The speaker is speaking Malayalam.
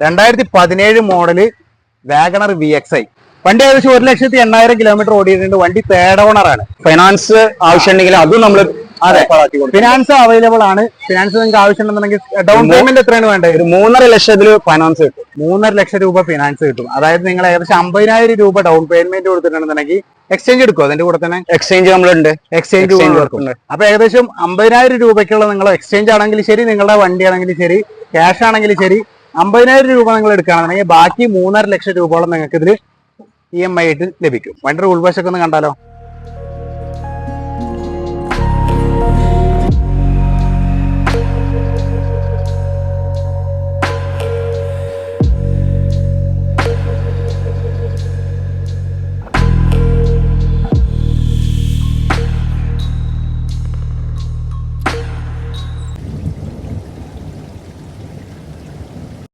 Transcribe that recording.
2017 മോഡല് വാഗണർ VXi. വണ്ടി ഏകദേശം 1,80,000 കിലോമീറ്റർ ഓടിയിട്ടുണ്ട്. വണ്ടി തേർഡ് ഓണർ ആണ്. ഫൈനാൻസ് ആവശ്യമുണ്ടെങ്കിൽ അതും നമ്മൾ അതെ, ഫിനാൻസ് അവൈലബിൾ ആണ്. ഫിനാൻസ് നിങ്ങൾക്ക് ആവശ്യമുണ്ടെന്നുണ്ടെങ്കിൽ ഡൗൺ പേയ്മെന്റ് എത്രയാണ് വേണ്ടത്? ഒരു 3.5 ലക്ഷത്തിൽ ഫൈനാൻസ് കിട്ടും. 3.5 ലക്ഷം രൂപ ഫിനാൻസ് കിട്ടും. അതായത് നിങ്ങൾ ഏകദേശം 50,000 രൂപ ഡൗൺ പേയ്മെന്റ് കൊടുത്തിട്ടുണ്ടെന്നുണ്ടെങ്കിൽ എക്സ്ചേഞ്ച് എടുക്കും. അതിന്റെ കൂടെ തന്നെ എക്സ്ചേഞ്ച് നമ്മളുണ്ട്. എക്സ്ചേഞ്ച് കൊടുക്കും. അപ്പൊ ഏകദേശം 50,000 രൂപയ്ക്കുള്ള നിങ്ങൾ എക്സ്ചേഞ്ച് ആണെങ്കിൽ ശരി, നിങ്ങളുടെ വണ്ടി ആണെങ്കിലും ശരി, ക്യാഷ് ആണെങ്കിലും ശരി, 50,000 രൂപ നിങ്ങൾ എടുക്കുകയാണെന്നുണ്ടെങ്കിൽ ബാക്കി 3.5 ലക്ഷം രൂപയോളം നിങ്ങൾക്ക് ഇതിൽ EMI ആയിട്ട് ലഭിക്കും. വണ്ടിയുടെ ഉൾവശമൊക്കെ ഒന്ന് കണ്ടാലോ.